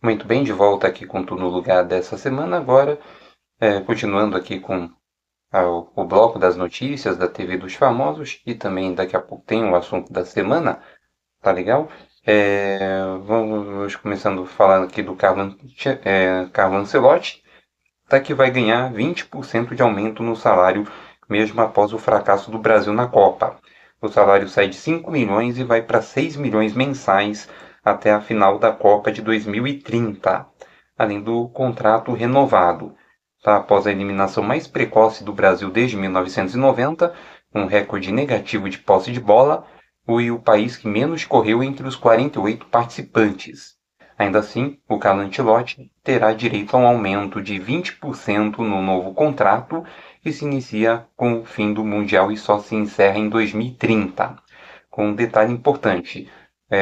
Muito bem, de volta aqui com Tudo no Lugar dessa semana agora, continuando aqui com o bloco das notícias da TV dos famosos e também daqui a pouco tem o assunto da semana, tá legal? Vamos começando falando aqui do Carlo Ancelotti, tá que vai ganhar 20% de aumento no salário mesmo após o fracasso do Brasil na Copa. O salário sai de 5 milhões e vai para 6 milhões mensais até a final da Copa de 2030, além do contrato renovado. Tá? Após a eliminação mais precoce do Brasil desde 1990, um recorde negativo de posse de bola, foi o país que menos correu entre os 48 participantes. Ainda assim, o Carlo Ancelotti terá direito a um aumento de 20% no novo contrato que se inicia com o fim do Mundial e só se encerra em 2030. Com um detalhe importante,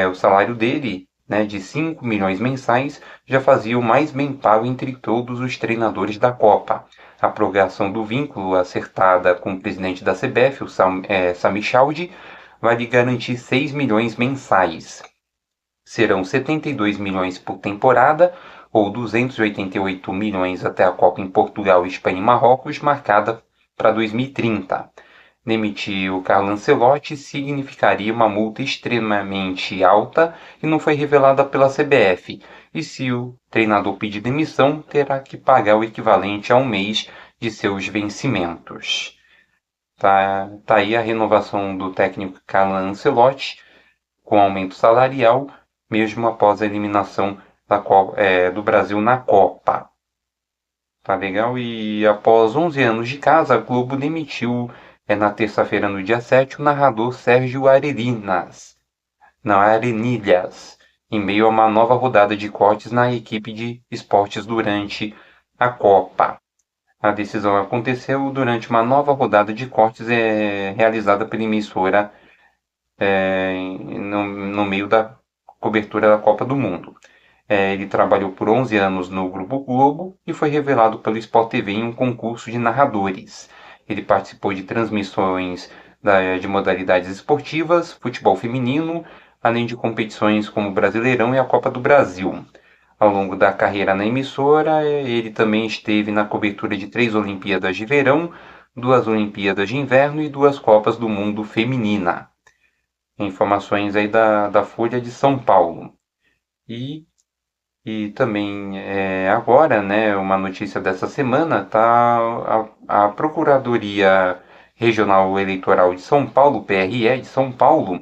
o salário dele, né, de 5 milhões mensais, já fazia o mais bem pago entre todos os treinadores da Copa. A prorrogação do vínculo acertada com o presidente da CBF, o Sami Chaudhry, vai lhe garantir 6 milhões mensais. Serão 72 milhões por temporada, ou 288 milhões até a Copa em Portugal, Espanha e Marrocos, marcada para 2030. Demitir o Carlo Ancelotti significaria uma multa extremamente alta e não foi revelada pela CBF. E se o treinador pedir demissão, terá que pagar o equivalente a um mês de seus vencimentos. Tá aí a renovação do técnico Carlo Ancelotti, com aumento salarial, mesmo após a eliminação do Brasil na Copa. Tá legal? E após 11 anos de casa, a Globo demitiu, na terça-feira, no dia 7, o narrador Sérgio Arenilhas, em meio a uma nova rodada de cortes na equipe de esportes durante a Copa. A decisão aconteceu durante uma nova rodada de cortes realizada pela emissora no meio da cobertura da Copa do Mundo. Ele trabalhou por 11 anos no Grupo Globo e foi revelado pelo Sport TV em um concurso de narradores. Ele participou de transmissões de modalidades esportivas, futebol feminino, além de competições como o Brasileirão e a Copa do Brasil. Ao longo da carreira na emissora, ele também esteve na cobertura de 3 Olimpíadas de Verão, 2 Olimpíadas de Inverno e 2 Copas do Mundo Feminina. Informações aí da Folha de São Paulo. E também agora, né, uma notícia dessa semana, tá a Procuradoria Regional Eleitoral de São Paulo, PRE de São Paulo,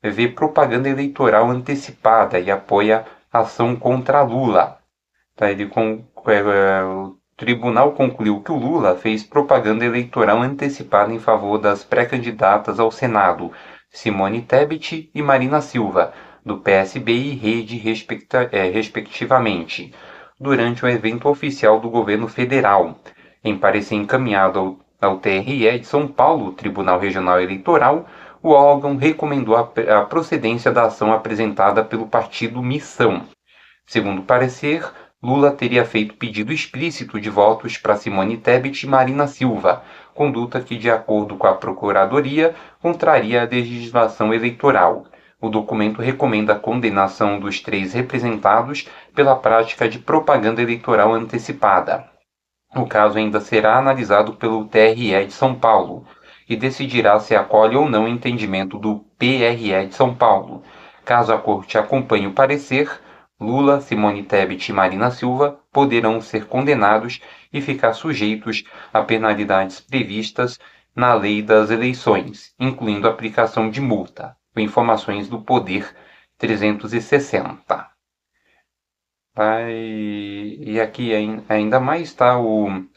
vê propaganda eleitoral antecipada e apoia ação contra Lula. Tá, o tribunal concluiu que o Lula fez propaganda eleitoral antecipada em favor das pré-candidatas ao Senado, Simone Tebet e Marina Silva, do PSB e Rede, respectivamente, durante um evento oficial do governo federal. Em parecer encaminhado ao TRE de São Paulo, Tribunal Regional Eleitoral, o órgão recomendou a procedência da ação apresentada pelo partido Missão. Segundo o parecer, Lula teria feito pedido explícito de votos para Simone Tebet e Marina Silva, conduta que, de acordo com a Procuradoria, contraria a legislação eleitoral. O documento recomenda a condenação dos 3 representados pela prática de propaganda eleitoral antecipada. O caso ainda será analisado pelo TRE de São Paulo e decidirá se acolhe ou não o entendimento do PRE de São Paulo. Caso a Corte acompanhe o parecer, Lula, Simone Tebet e Marina Silva poderão ser condenados e ficar sujeitos a penalidades previstas na Lei das Eleições, incluindo a aplicação de multa, com informações do Poder 360. E aqui ainda mais está o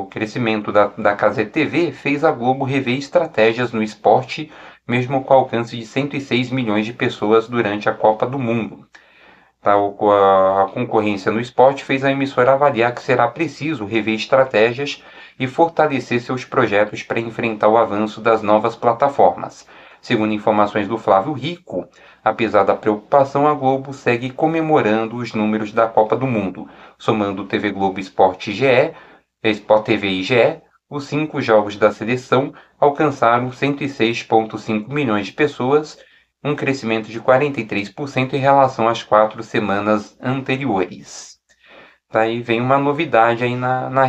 crescimento da Cazé TV fez a Globo rever estratégias no esporte, mesmo com o alcance de 106 milhões de pessoas durante a Copa do Mundo. A concorrência no esporte fez a emissora avaliar que será preciso rever estratégias e fortalecer seus projetos para enfrentar o avanço das novas plataformas. Segundo informações do Flávio Rico, apesar da preocupação, a Globo segue comemorando os números da Copa do Mundo, somando TV Globo Sport TV e GE, os 5 jogos da seleção alcançaram 106,5 milhões de pessoas um crescimento de 43% em relação às 4 semanas anteriores. Daí vem uma novidade aí na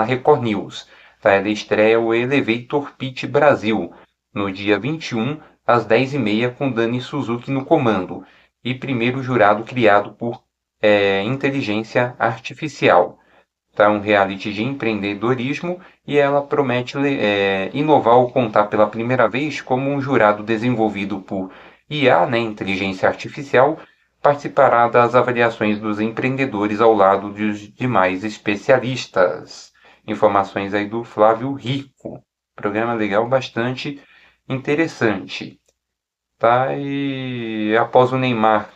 Record News. Tá? Ela estreia o Elevator Pitch Brasil, no dia 21, às 10h30, com Dani Suzuki no comando, e primeiro jurado criado por inteligência artificial. Tá? Um reality de empreendedorismo, e ela promete inovar ao contar pela primeira vez como um jurado desenvolvido por IA, né, inteligência artificial, participará das avaliações dos empreendedores ao lado dos demais especialistas. Informações aí do Flávio Rico. Programa legal, bastante interessante. Tá? E após o Neymar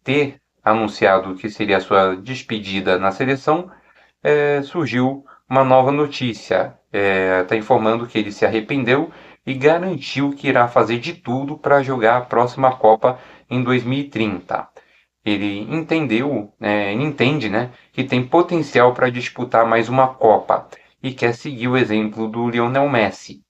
ter anunciado que seria a sua despedida na seleção, surgiu uma nova notícia. Está informando que ele se arrependeu e garantiu que irá fazer de tudo para jogar a próxima Copa em 2030. Ele entende, né, que tem potencial para disputar mais uma Copa e quer seguir o exemplo do Lionel Messi.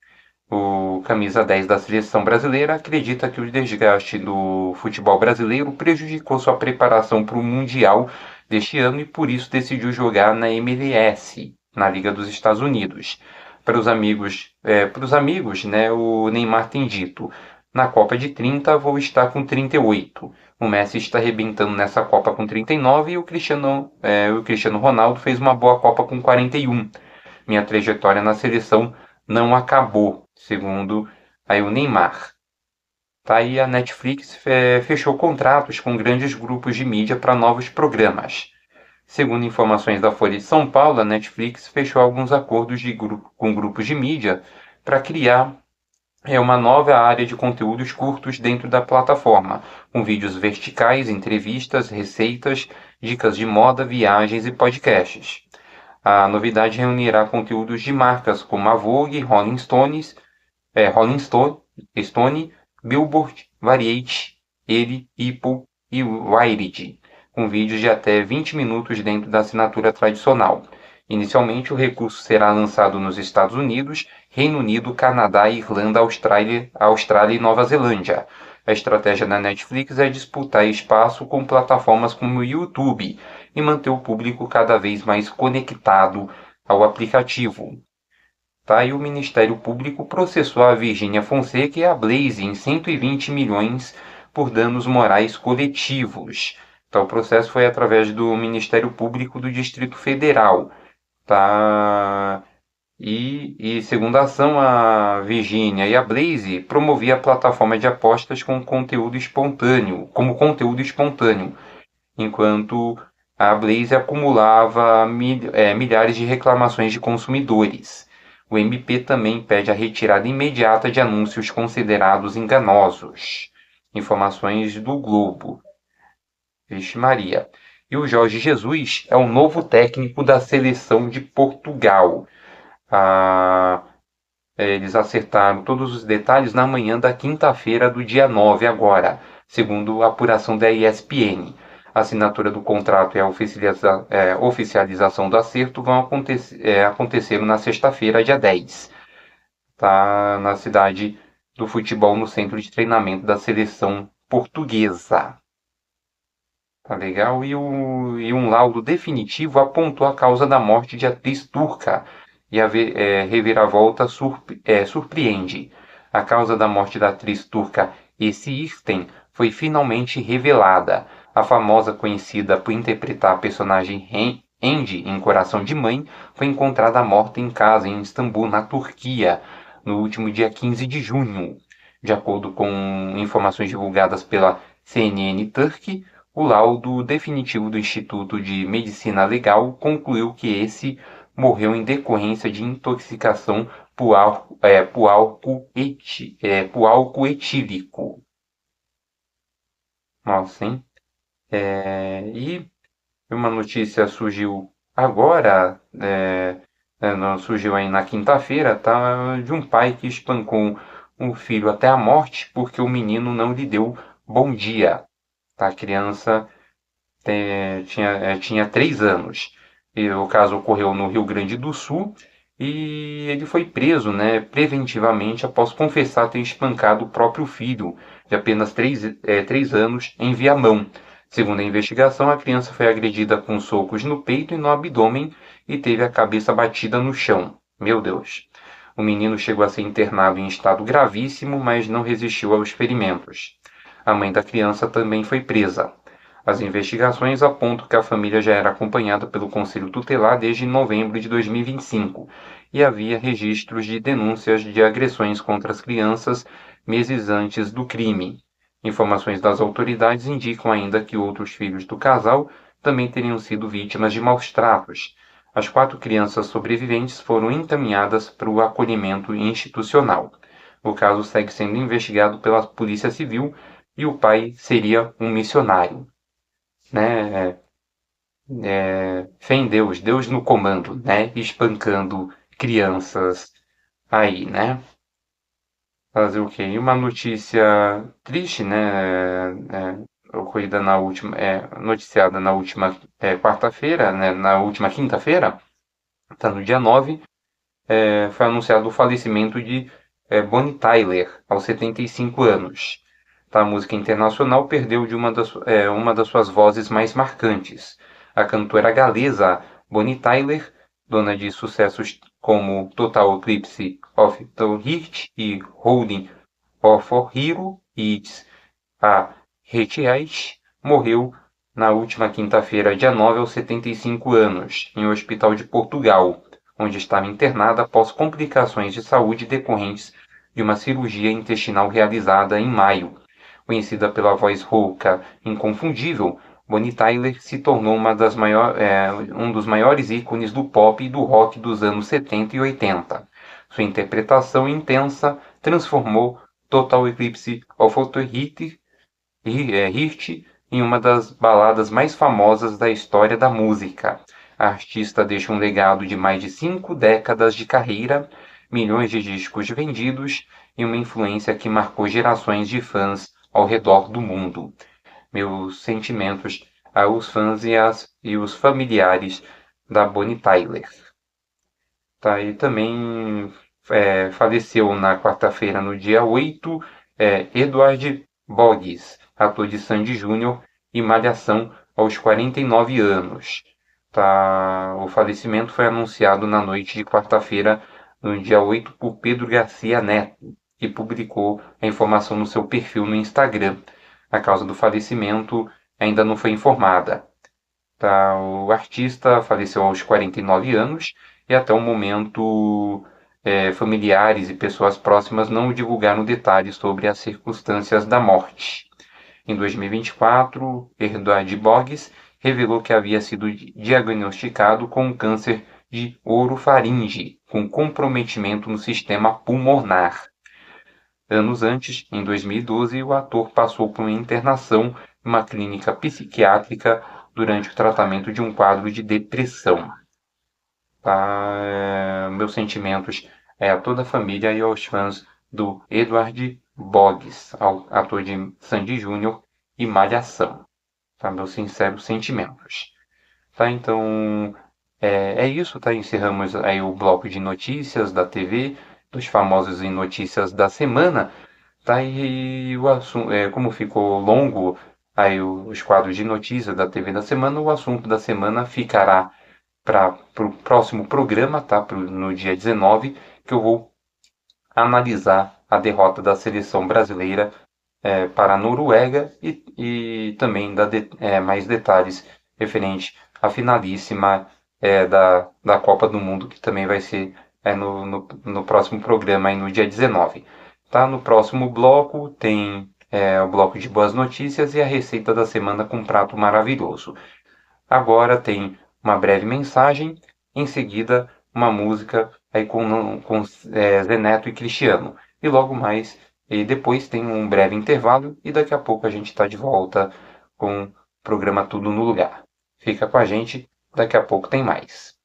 O camisa 10 da seleção brasileira acredita que o desgaste do futebol brasileiro prejudicou sua preparação para o Mundial deste ano e por isso decidiu jogar na MLS, na Liga dos Estados Unidos. Para os amigos, né, o Neymar tem dito: na Copa de 30 vou estar com 38. O Messi está arrebentando nessa Copa com 39 e o Cristiano Ronaldo fez uma boa Copa com 41. Minha trajetória na seleção não acabou, segundo aí o Neymar. Tá aí a Netflix fechou contratos com grandes grupos de mídia para novos programas. Segundo informações da Folha de São Paulo, a Netflix fechou alguns acordos com grupos de mídia para criar uma nova área de conteúdos curtos dentro da plataforma, com vídeos verticais, entrevistas, receitas, dicas de moda, viagens e podcasts. A novidade reunirá conteúdos de marcas como a Vogue, Rolling Stone, Billboard, Variety, Elle, People e Wired, com vídeos de até 20 minutos dentro da assinatura tradicional. Inicialmente, o recurso será lançado nos Estados Unidos, Reino Unido, Canadá, Irlanda, Austrália e Nova Zelândia. A estratégia da Netflix é disputar espaço com plataformas como o YouTube e manter o público cada vez mais conectado ao aplicativo. Tá? E o Ministério Público processou a Virgínia Fonseca e a Blaze em 120 milhões por danos morais coletivos. Tá? O processo foi através do Ministério Público do Distrito Federal. Tá? E segundo a ação, a Virgínia e a Blaze promovia a plataforma de apostas como conteúdo espontâneo, enquanto a Blaze acumulava milhares de reclamações de consumidores. O MP também pede a retirada imediata de anúncios considerados enganosos. Informações do Globo. Vixe Maria. E o Jorge Jesus é o novo técnico da seleção de Portugal. Eles acertaram todos os detalhes na manhã da quinta-feira do dia 9 agora, segundo a apuração da ESPN. A assinatura do contrato e a oficialização do acerto vão acontecer na sexta-feira, dia 10. Tá na cidade do futebol, no centro de treinamento da seleção portuguesa. Tá legal? E um laudo definitivo apontou a causa da morte de atriz turca. E a reviravolta surpreende. A causa da morte da atriz turca Esirten foi finalmente revelada. A famosa, conhecida por interpretar a personagem Andy em Coração de Mãe, foi encontrada morta em casa em Istambul, na Turquia, no último dia 15 de junho. De acordo com informações divulgadas pela CNN Turkey, o laudo definitivo do Instituto de Medicina Legal concluiu que esse morreu em decorrência de intoxicação por álcool etílico. Nossa, hein? E uma notícia surgiu agora, surgiu aí na quinta-feira, tá? De um pai que espancou um filho até a morte porque o menino não lhe deu bom dia. Tá? A criança tinha 3 anos. E o caso ocorreu no Rio Grande do Sul e ele foi preso, né, preventivamente após confessar ter espancado o próprio filho, de apenas 3 anos, em Viamão. Segundo a investigação, a criança foi agredida com socos no peito e no abdômen e teve a cabeça batida no chão. Meu Deus. O menino chegou a ser internado em estado gravíssimo, mas não resistiu aos ferimentos. A mãe da criança também foi presa. As investigações apontam que a família já era acompanhada pelo Conselho Tutelar desde novembro de 2025 e havia registros de denúncias de agressões contra as crianças meses antes do crime. Informações das autoridades indicam ainda que outros filhos do casal também teriam sido vítimas de maus-tratos. As 4 crianças sobreviventes foram encaminhadas para o acolhimento institucional. O caso segue sendo investigado pela Polícia Civil e o pai seria um missionário, né? Fé em Deus, Deus no comando, né? Espancando crianças aí, né? Fazer o quê? E uma notícia triste, né? Ocorrida na última, noticiada na última quarta-feira, né? Na última quinta-feira, tá no dia 9, foi anunciado o falecimento de Bonnie Tyler, aos 75 anos. Tá, a música internacional perdeu de uma das suas vozes mais marcantes. A cantora galesa Bonnie Tyler, dona de sucessos como Total Eclipse of the Heart e Holding of a Hero It's a Heart, morreu na última quinta-feira, dia 9, aos 75 anos, em um hospital de Portugal, onde estava internada após complicações de saúde decorrentes de uma cirurgia intestinal realizada em maio. Conhecida pela voz rouca inconfundível, Bonnie Tyler se tornou um dos maiores ícones do pop e do rock dos anos 70 e 80. Sua interpretação intensa transformou Total Eclipse of the Heart em uma das baladas mais famosas da história da música. A artista deixa um legado de mais de 5 décadas de carreira, milhões de discos vendidos e uma influência que marcou gerações de fãs ao redor do mundo. Meus sentimentos aos fãs e os familiares da Bonnie Tyler. Tá, e também faleceu na quarta-feira, no dia 8, Edward Boggs, ator de Sandy Júnior e Malhação, aos 49 anos. Tá, o falecimento foi anunciado na noite de quarta-feira, no dia 8, por Pedro Garcia Neto, que publicou a informação no seu perfil no Instagram. A causa do falecimento ainda não foi informada. Tá, o artista faleceu aos 49 anos e até o momento familiares e pessoas próximas não divulgaram detalhes sobre as circunstâncias da morte. Em 2024, Edward Boggs revelou que havia sido diagnosticado com um câncer de orofaringe, com comprometimento no sistema pulmonar. Anos antes, em 2012, o ator passou por uma internação em uma clínica psiquiátrica durante o tratamento de um quadro de depressão. Tá? Meus sentimentos a toda a família e aos fãs do Edward Boggs, ator de Sandy Júnior e Malhação. Tá? Meus sinceros sentimentos. Tá? Então, é isso, tá? Encerramos aí o bloco de notícias da TV, dos famosos em notícias da semana, tá? E o assunto, como ficou longo aí os quadros de notícias da TV da semana, o assunto da semana ficará para o próximo programa, tá? No dia 19, que eu vou analisar a derrota da seleção brasileira para a Noruega e também dar mais detalhes referente à finalíssima da Copa do Mundo, que também vai ser no próximo programa, aí no dia 19. Tá? No próximo bloco tem o bloco de boas notícias e a receita da semana com um prato maravilhoso. Agora tem uma breve mensagem, em seguida uma música aí com Zé Neto e Cristiano. E logo mais, e depois tem um breve intervalo e daqui a pouco a gente está de volta com o programa Tudo no Lugar. Fica com a gente, daqui a pouco tem mais.